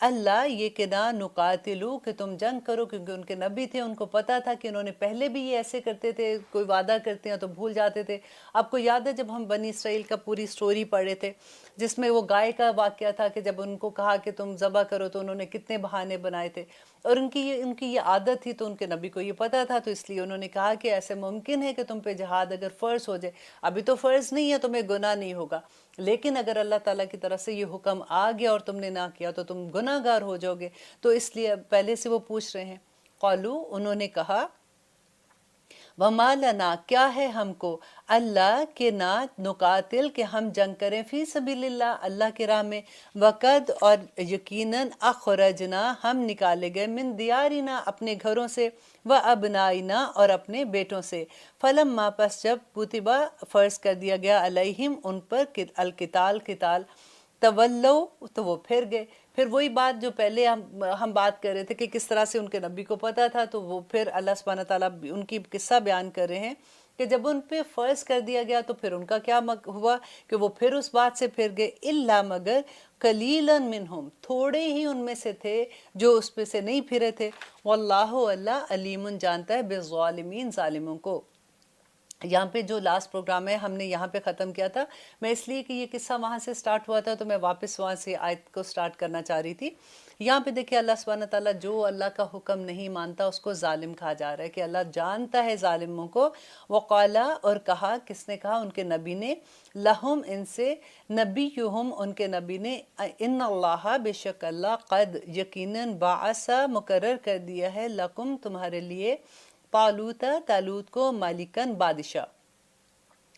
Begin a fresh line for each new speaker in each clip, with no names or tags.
اللہ یہ کہ نہ نقاتلو کہ تم جنگ کرو، کیونکہ ان کے نبی تھے، ان کو پتا تھا کہ انہوں نے پہلے بھی یہ ایسے کرتے تھے، کوئی وعدہ کرتے ہیں تو بھول جاتے تھے۔ آپ کو یاد ہے جب ہم بنی اسرائیل کا پوری سٹوری پڑھے تھے جس میں وہ گائے کا واقعہ تھا کہ جب ان کو کہا کہ تم ذبح کرو تو انہوں نے کتنے بہانے بنائے تھے، اور ان کی یہ عادت تھی، تو ان کے نبی کو یہ پتا تھا، تو اس لیے انہوں نے کہا کہ ایسے ممکن ہے کہ تم پہ جہاد اگر فرض ہو جائے، ابھی تو فرض نہیں ہے، تمہیں گناہ نہیں ہوگا، لیکن اگر اللہ تعالیٰ کی طرف سے یہ حکم آ گیا اور تم نے نہ کیا تو تم گناہ گار ہو جاؤ گے، تو اس لیے پہلے سے وہ پوچھ رہے ہیں۔ قالو انہوں نے کہا وَمَا لَنَا کیا ہے ہم کو اللہ کہ نہ نقاتل کہ ہم جنگ کریں فی سبیل اللہ اللہ کی راہ میں، وقد اور یقیناً اخرجنا ہم نکالے گئے من دیارنا اپنے گھروں سے، وابنائنا اور اپنے بیٹوں سے، فلما پس جب کتبہ فرض کر دیا گیا علیہم ان پر القتال قتال، تولو تو وہ پھر گئے۔ پھر وہی بات جو پہلے ہم بات کر رہے تھے کہ کس طرح سے ان کے نبی کو پتا تھا، تو وہ پھر اللہ سبحانہ تعالیٰ ان کی قصہ بیان کر رہے ہیں کہ جب ان پہ فرض کر دیا گیا تو پھر ان کا کیا ہوا کہ وہ پھر اس بات سے پھر گئے، الا مگر قلیلا منہم تھوڑے ہی ان میں سے تھے جو اس پہ سے نہیں پھرے تھے، واللہ اللہ علیم جانتا ہے بالظالمین ظالموں کو۔ یہاں پہ جو لاسٹ پروگرام ہے ہم نے یہاں پہ ختم کیا تھا، میں اس لیے کہ یہ قصہ وہاں سے سٹارٹ ہوا تھا تو میں واپس وہاں سے آیت کو سٹارٹ کرنا چاہ رہی تھی۔ یہاں پہ دیکھیں اللہ سبحانہ تعالیٰ جو اللہ کا حکم نہیں مانتا اس کو ظالم کہا جا رہا ہے کہ اللہ جانتا ہے ظالموں کو۔ وقالا اور کہا، کس نے کہا؟ ان کے نبی نے، لہم ان سے، نبیہم ان کے نبی نے، ان اللہ بے شک اللہ، قد یقیناً بعث مقرر کر دیا ہے، لکم تمہارے لیے، طالوت کو، مالکن بادشاہ۔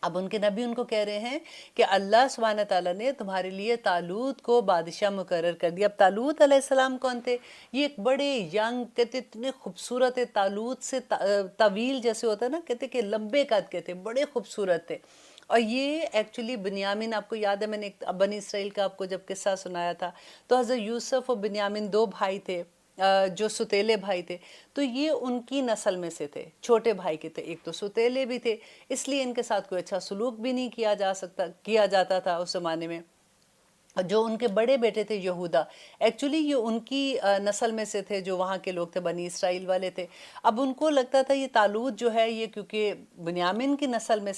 اب ان کے نبی ان کو کہہ رہے ہیں کہ اللہ سبحانہ تعالیٰ نے تمہارے لیے طالوت کو بادشاہ مقرر کر دیا۔ اب طالوت علیہ السلام کون تھے؟ یہ ایک بڑے ینگ، کہتے اتنے خوبصورت ہے، طالوت سے طویل جیسے ہوتا ہے نا، کہتے کہ لمبے قد کے تھے، بڑے خوبصورت تھے۔ اور یہ ایکچولی بنیامین، آپ کو یاد ہے میں نے بنی اسرائیل کا آپ کو جب قصہ سنایا تھا تو حضرت یوسف اور بنیامین دو بھائی تھے جو ستیلے بھائی تھے، تو یہ ان کی نسل میں سے تھے، چھوٹے بھائی کے تھے، ایک تو ستیلے بھی تھے، اس لیے ان کے ساتھ کوئی اچھا سلوک بھی نہیں کیا جاتا تھا اس زمانے میں۔ جو ان کے بڑے بیٹے تھے یہودا، ایکچولی یہ ان کی نسل میں سے تھے جو وہاں کے لوگ تھے، بنی اسرائیل والے تھے۔ اب ان کو لگتا تھا یہ طالوت جو ہے یہ کیونکہ بنیامین کی نسل میں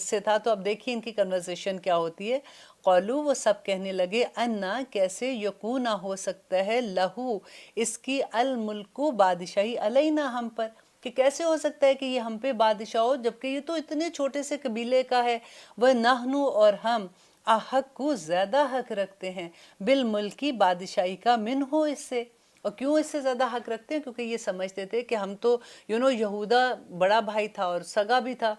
سے تھا، تو اب دیکھیے ان کی کنورزیشن کیا ہوتی ہے۔ قولو وہ سب کہنے لگے، انا کیسے، یکون ہو سکتا ہے، لہو اس کی، الملکو بادشاہی، علینا ہم پر، کہ کیسے ہو سکتا ہے کہ یہ ہم پہ بادشاہ ہو جبکہ یہ تو اتنے چھوٹے سے قبیلے کا ہے، وہ نحنو اور ہم، احق کو زیادہ حق رکھتے ہیں، بالملکی بادشاہی کا، من ہو اس سے، اور کیوں اس سے زیادہ حق رکھتے ہیں؟ کیونکہ یہ سمجھتے تھے کہ ہم تو یہودا بڑا بھائی تھا اور سگا بھی تھا،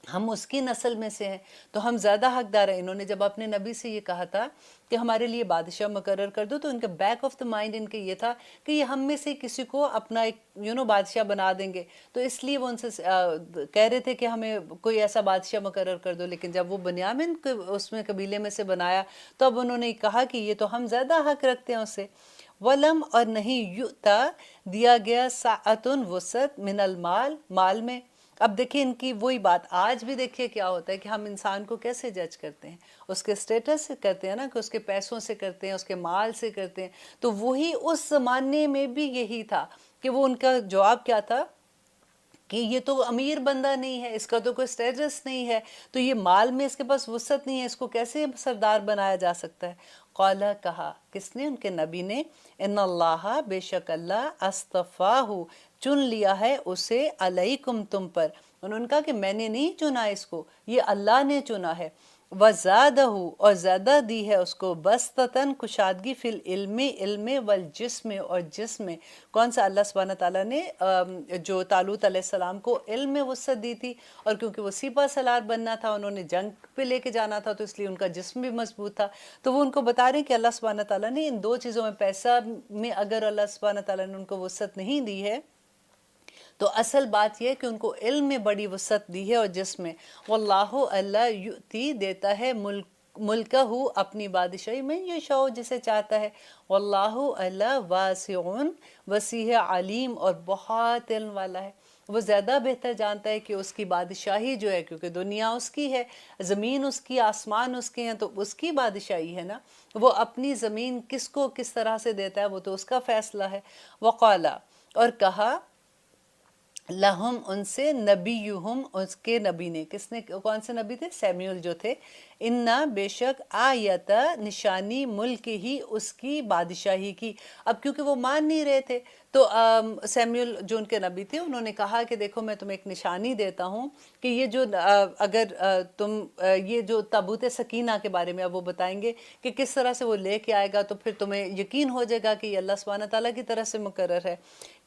ہم اس کی نسل میں سے ہیں تو ہم زیادہ حقدار ہیں۔ انہوں نے جب اپنے نبی سے یہ کہا تھا کہ ہمارے لیے بادشاہ مقرر کر دو، تو ان کے back of the mind in کے یہ تھا کہ یہ ہم میں سے کسی کو اپنا ایک بادشاہ بنا دیں گے، تو اس لیے وہ ان سے کہہ رہے تھے کہ ہمیں کوئی ایسا بادشاہ مقرر کر دو۔ لیکن جب وہ بنیامین اس میں قبیلے میں سے بنایا تو اب انہوں نے کہا کہ یہ تو ہم زیادہ حق رکھتے ہیں اس سے۔ ولم اور نہیں، یؤتا دیا گیا، ساعتن وسعت، من المال مال میں۔ اب دیکھیں ان کی وہی بات، آج بھی دیکھیے کیا ہوتا ہے کہ ہم انسان کو کیسے جج کرتے ہیں، اس کے سٹیٹس سے کرتے ہیں نا، کہ اس کے پیسوں سے کرتے ہیں، اس کے مال سے کرتے ہیں، تو وہی اس زمانے میں بھی یہی تھا کہ وہ ان کا جواب کیا تھا کہ یہ تو امیر بندہ نہیں ہے، اس کا تو کوئی سٹیٹس نہیں ہے، تو یہ مال میں اس کے پاس وسعت نہیں ہے، اس کو کیسے سردار بنایا جا سکتا ہے؟ قالا کہا، کس نے؟ ان کے نبی نے، ان اللہ بے شک اللہ، اصطفاہ چن لیا ہے اسے، علیکم تم پر۔ انہوں نے کہا کہ میں نے نہیں چنا اس کو، یہ اللہ نے چنا ہے۔ وزادہ اور زیادہ دی ہے اس کو، بسطتاً کشادگی، فی العلم علم، والجسم اور جسم میں۔ کون سا؟ اللہ سبحانہ تعالیٰ نے جو طالوت علیہ السلام کو علم میں وسعت دی تھی، اور کیونکہ وہ سپہ سالار بننا تھا، انہوں نے جنگ پہ لے کے جانا تھا، تو اس لیے ان کا جسم بھی مضبوط تھا۔ تو وہ ان کو بتا رہے ہیں کہ اللہ سبحانہ تعالیٰ نے ان دو چیزوں میں، پیسہ میں اگر اللہ سبحانہ تعالیٰ نے ان کو وسعت نہیں دی ہے تو اصل بات یہ ہے کہ ان کو علم میں بڑی وسعت دی ہے اور جسم میں۔ واللہ اللہ یؤتی دیتا ہے ملکہ اپنی بادشاہی میں، یشاء جسے چاہتا ہے۔ واللہ اللہ واسع وسیع علیم اور بہت علم والا ہے۔ وہ زیادہ بہتر جانتا ہے کہ اس کی بادشاہی جو ہے، کیونکہ دنیا اس کی ہے، زمین اس کی، آسمان اس کے ہیں، تو اس کی بادشاہی ہے نا، وہ اپنی زمین کس کو کس طرح سے دیتا ہے وہ تو اس کا فیصلہ ہے۔ وقالا، اور کہا، لہم ان سے، نبیہم اس کے نبی نے، کس نے، کون سے نبی تھے؟ سیمیول جو تھے، انا بے شک، آیت نشانی، ملک ہی اس کی بادشاہی کی۔ اب کیونکہ وہ مان نہیں رہے تھے تو سیمیول جو ان کے نبی تھے انہوں نے کہا کہ دیکھو میں تمہیں ایک نشانی دیتا ہوں کہ یہ جو اگر تم یہ جو تابوت سکینہ کے بارے میں اب وہ بتائیں گے کہ کس طرح سے وہ لے کے آئے گا، تو پھر تمہیں یقین ہو جائے گا کہ یہ اللہ سبحانہ تعالیٰ کی طرف سے مقرر ہے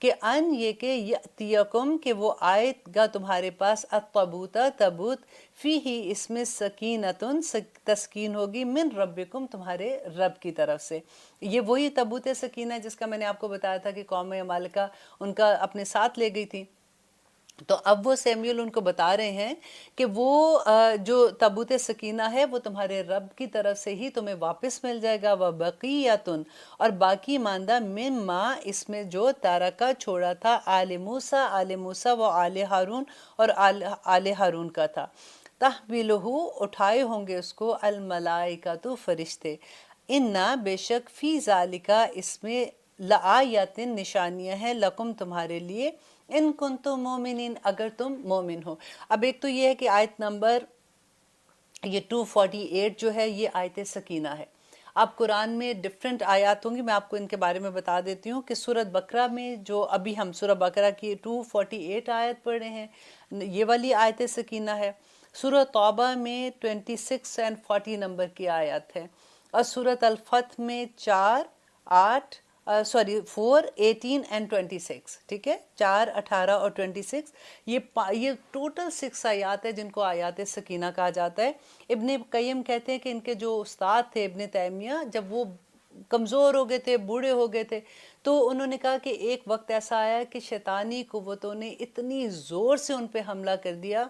کہ ان یہ کہ یأتیکم کہ وہ آئے گا تمہارے پاس، التابوت تابوت، فی ہی اس میں سکینتن تسکین ہوگی، من ربکم تمہارے رب کی طرف سے۔ یہ وہی تابوت سکینہ ہے جس کا میں نے آپ کو بتایا تھا کہ قوم عمالقہ ان کا اپنے ساتھ لے گئی تھی۔ تو اب وہ سیمیول ان کو بتا رہے ہیں کہ وہ جو تابوت سکینہ ہے وہ تمہارے رب کی طرف سے ہی تمہیں واپس مل جائے گا، وَبَقِیَّةٌ اور باقی ماندہ، مما اس میں جو تارکہ چھوڑا تھا، آل موسیٰ آل موسیٰ و آل ہارون اور آل ہارون کا تھا، تحملہ اٹھائے ہوں گے اس کو، الملائکۃ فرشتے، انا بے شک، فی ذالکہ اس میں، لآیات نشانیاں ہیں، لکم تمہارے لیے، ان کنتم مومنین اگر تم مومن ہو۔ اب ایک تو یہ ہے کہ آیت نمبر یہ 248 جو ہے یہ آیت سکینہ ہے۔ اب قرآن میں ڈیفرنٹ آیات ہوں گی، میں آپ کو ان کے بارے میں بتا دیتی ہوں کہ سورۃ بقرہ میں جو ابھی ہم سورۃ بقرہ کی 248 آیت پڑھ رہے ہیں یہ والی آیت سکینہ ہے، سورۃ توبہ میں 26 اور 40 نمبر کی آیت ہے، اور سورۃ الفتح میں 4، 18 اور 26، ٹھیک ہے، 4، 18 اور 26، یہ ٹوٹل 6 آیات ہے جن کو آیات سکینہ کہا جاتا ہے۔ ابن قیم کہتے ہیں کہ ان کے جو استاد تھے ابن تیمیہ، جب وہ کمزور ہو گئے تھے، بوڑھے ہو گئے تھے، تو انہوں نے کہا کہ ایک وقت ایسا آیا کہ شیطانی قوتوں نے اتنی زور سے ان پہ حملہ کر دیا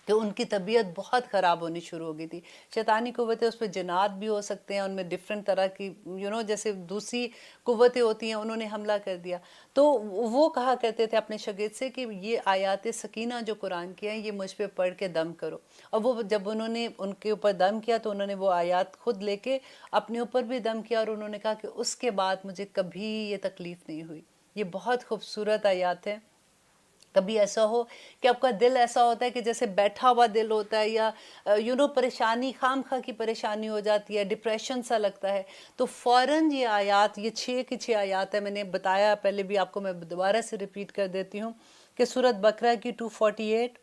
کہ ان کی طبیعت بہت خراب ہونی شروع ہو گئی تھی۔ شیطانی قوتیں، اس پہ جنات بھی ہو سکتے ہیں، ان میں ڈیفرنٹ طرح کی جیسے دوسری قوتیں ہوتی ہیں، انہوں نے حملہ کر دیا۔ تو وہ کہا کرتے تھے اپنے شاگرد سے کہ یہ آیات سکینہ جو قرآن کی ہیں یہ مجھ پہ پڑھ کے دم کرو، اور وہ جب انہوں نے ان کے اوپر دم کیا تو انہوں نے وہ آیات خود لے کے اپنے اوپر بھی دم کیا، اور انہوں نے کہا کہ اس کے بعد مجھے کبھی یہ تکلیف نہیں ہوئی۔ یہ بہت خوبصورت آیات ہیں۔ کبھی ایسا ہو کہ آپ کا دل ایسا ہوتا ہے کہ جیسے بیٹھا ہوا دل ہوتا ہے، یا پریشانی، خام خواہ کی پریشانی ہو جاتی ہے، ڈپریشن سا لگتا ہے، تو فوراً یہ آیات، یہ 6 کی 6 آیات ہے، میں نے بتایا پہلے بھی آپ کو، میں دوبارہ سے ریپیٹ کر دیتی ہوں کہ سورۃ بقرہ کی 248،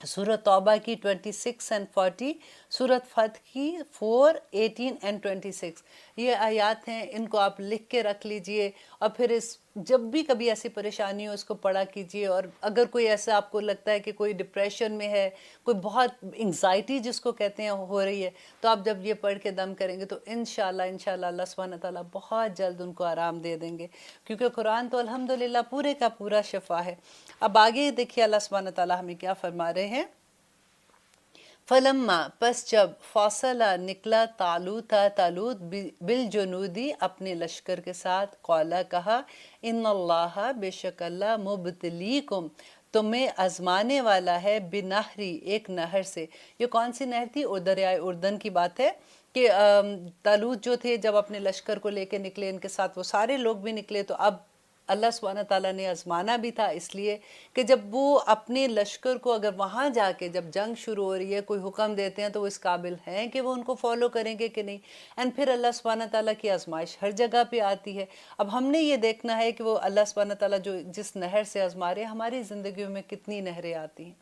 سورۃ توبہ کی 26 اور 40، سورۃ فتح کی 4، 18 اور 26، یہ آیات ہیں، ان کو آپ لکھ کے رکھ لیجئے، اور پھر جب بھی کبھی ایسی پریشانی ہو اس کو پڑھا کیجئے، اور اگر کوئی ایسا آپ کو لگتا ہے کہ کوئی ڈپریشن میں ہے، کوئی بہت انگزائٹی جس کو کہتے ہیں ہو رہی ہے، تو آپ جب یہ پڑھ کے دم کریں گے تو انشاءاللہ اللہ سبحانہ تعالیٰ بہت جلد ان کو آرام دے دیں گے، کیونکہ قرآن تو الحمدللہ پورے کا پورا شفا ہے۔ اب آگے دیکھیے اللہ سبحانہ تعالیٰ ہمیں کیا فرما رہے ہیں۔ فلما پس جب، فاصلہ نکلا، طالوت بالجنودی اپنے لشکر کے ساتھ، قالا کہا، ان اللہ بے شک اللہ، مبتلیکم تمہیں آزمانے والا ہے، بنہری ایک نہر سے۔ یہ کون سی نہر تھی؟ دریائے اردن کی بات ہے کہ طالوت جو تھے جب اپنے لشکر کو لے کے نکلے، ان کے ساتھ وہ سارے لوگ بھی نکلے، تو اب اللہ سبحانہ تعالیٰ نے آزمانا بھی تھا، اس لیے کہ جب وہ اپنے لشکر کو اگر وہاں جا کے جب جنگ شروع ہو رہی ہے کوئی حکم دیتے ہیں تو وہ اس قابل ہیں کہ وہ ان کو فالو کریں گے کہ نہیں، اینڈ پھر اللہ سبحانہ تعالیٰ کی آزمائش ہر جگہ پہ آتی ہے۔ اب ہم نے یہ دیکھنا ہے کہ وہ اللہ سبحانہ تعالیٰ جو جس نہر سے آزما رہے ہیں، ہماری زندگیوں میں کتنی نہریں آتی ہیں،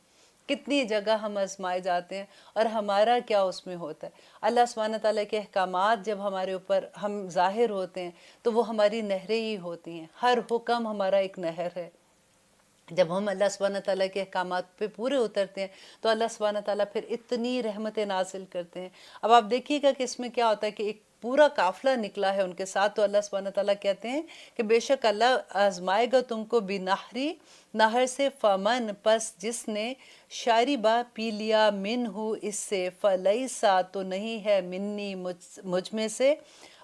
کتنی جگہ ہم آزمائے جاتے ہیں، اور ہمارا کیا اس میں ہوتا ہے۔ اللہ سبحانہ تعالیٰ کے احکامات جب ہمارے اوپر ہم ظاہر ہوتے ہیں تو وہ ہماری نہریں ہی ہوتی ہیں، ہر حکم ہمارا ایک نہر ہے۔ جب ہم اللہ سبحانہ تعالیٰ کے احکامات پہ پورے اترتے ہیں تو اللہ سبحانہ تعالیٰ پھر اتنی رحمتیں نازل کرتے ہیں۔ اب آپ دیکھیے گا کہ اس میں کیا ہوتا ہے کہ ایک پورا قافلہ نکلا ہے ان کے ساتھ، تو اللہ سبحانہ تعالیٰ کہتے ہیں کہ بے شک اللہ آزمائے گا تم کو بنہری نہر سے، فمن پس جس نے، شاربہ پی لیا، من ہو اس سے، فلیسا تو نہیں ہے، منی مجھ میں سے،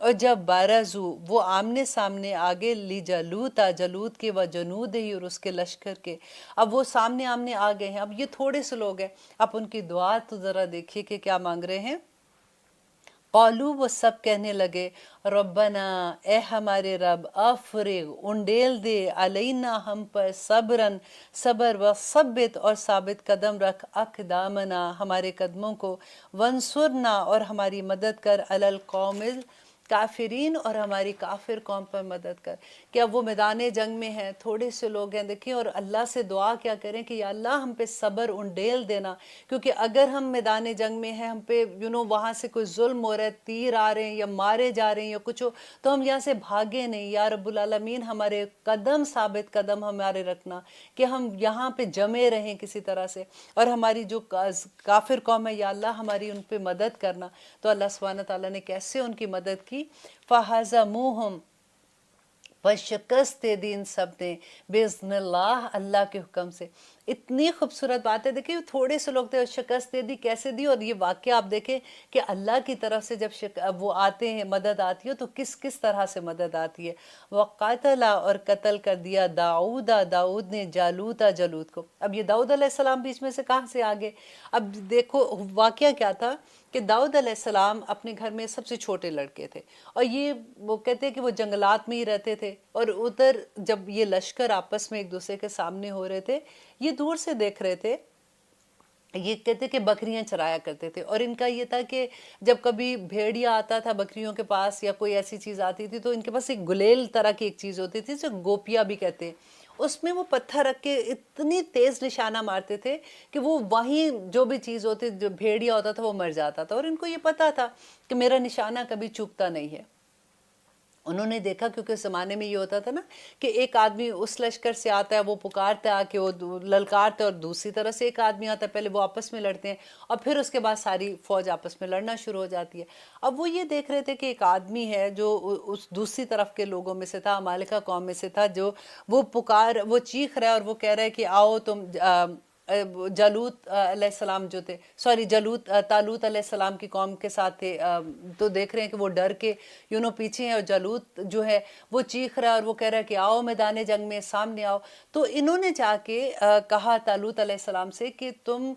اور جب بارزو وہ آمنے سامنے آگے لی جالوتا جالوت کے و جنود ہی اور اس کے لشکر کے، اب وہ سامنے آمنے آ گئے ہیں، اب یہ تھوڑے سے لوگ ہیں، اب ان کی دعا تو ذرا دیکھیے کہ کیا مانگ رہے ہیں۔ قالو وہ سب کہنے لگے ربنا اے ہمارے رب افرغ انڈیل دے علینا ہم پر صبرن صبر و ثبت اور ثابت قدم رکھ اقدامنا ہمارے قدموں کو ونصرنا اور ہماری مدد کر علی القوم کافرین اور ہماری کافر قوم پر مدد کر۔ کیا وہ میدان جنگ میں ہیں، تھوڑے سے لوگ ہیں، دیکھیں، اور اللہ سے دعا کیا کریں کہ یا اللہ ہم پہ صبر انڈیل دینا، کیونکہ اگر ہم میدان جنگ میں ہیں، ہم پہ وہاں سے کوئی ظلم ہو رہا ہے، تیر آ رہے ہیں یا مارے جا رہے ہیں یا کچھ ہو، تو ہم یہاں سے بھاگے نہیں۔ یا رب العالمین ہمارے قدم ثابت قدم ہمارے رکھنا کہ ہم یہاں پہ جمے رہیں کسی طرح سے، اور ہماری جو کافر قوم ہے یا اللہ ہماری ان پہ مدد کرنا۔ تو اللہ سبحانہ تعالیٰ نے کیسے ان کی مدد کی؟ فَحَزَمُوهُمْ بس شکست دے دی ان سب نے بِإِذْنِ اللہ، اللہ کے حکم سے۔ اتنی خوبصورت بات ہے، دیکھیں تھوڑے سے لوگ تھے، شکست دے دی، کیسے دی؟ اور یہ واقعہ آپ دیکھیں کہ اللہ کی طرف سے جب وہ آتے ہیں، مدد آتی ہے تو کس کس طرح سے مدد آتی ہے۔ وَقَاتَلَ اور قتل کر دیا داؤد نے جالوتا جالوت کو۔ اب یہ داؤد علیہ السلام بیچ میں سے کہاں سے آگے؟ اب دیکھو واقعہ کیا تھا کہ داؤد علیہ السلام اپنے گھر میں سب سے چھوٹے لڑکے تھے، اور یہ وہ کہتے ہیں کہ وہ جنگلات میں ہی رہتے تھے، اور ادھر جب یہ لشکر آپس میں ایک دوسرے کے سامنے ہو رہے تھے، یہ دور سے دیکھ رہے تھے۔ یہ کہتے کہ بکریاں چرایا کرتے تھے، اور ان کا یہ تھا کہ جب کبھی بھیڑیا آتا تھا بکریوں کے پاس یا کوئی ایسی چیز آتی تھی تو ان کے پاس ایک گلیل طرح کی ایک چیز ہوتی تھی، جسے گوپیا بھی کہتے ہیں، اس میں وہ پتھر رکھ کے اتنی تیز نشانہ مارتے تھے کہ وہ وہیں جو بھی چیز ہوتی، جو بھیڑیا ہوتا تھا وہ مر جاتا تھا، اور ان کو یہ پتا تھا کہ میرا نشانہ کبھی چوکتا نہیں ہے۔ انہوں نے دیکھا، کیونکہ اس زمانے میں یہ ہوتا تھا نا کہ ایک آدمی اس لشکر سے آتا ہے، وہ پکارتا ہے آ کے، وہ للکارتا ہے، اور دوسری طرف سے ایک آدمی آتا ہے، پہلے وہ آپس میں لڑتے ہیں اور پھر اس کے بعد ساری فوج آپس میں لڑنا شروع ہو جاتی ہے۔ اب وہ یہ دیکھ رہے تھے کہ ایک آدمی ہے جو اس دوسری طرف کے لوگوں میں سے تھا، عمالقہ قوم میں سے تھا، جو وہ چیخ رہا ہے اور وہ کہہ رہا ہے کہ آؤ تم جالوت علیہ السلام جو تھے، طالوت علیہ السلام کی قوم کے ساتھ تھے، تو دیکھ رہے ہیں کہ وہ ڈر کے پیچھے ہیں، اور جالوت جو ہے وہ چیخ رہا ہے اور وہ کہہ رہا ہے کہ آؤ میدان جنگ میں سامنے آؤ۔ تو انہوں نے جا کے کہا طالوت علیہ السلام سے کہ تم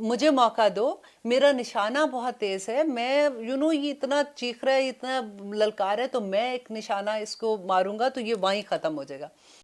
مجھے موقع دو، میرا نشانہ بہت تیز ہے، میں یہ اتنا چیخ رہا ہے، اتنا للکار ہے، تو میں ایک نشانہ اس کو ماروں گا تو یہ وہیں ختم ہو جائے گا۔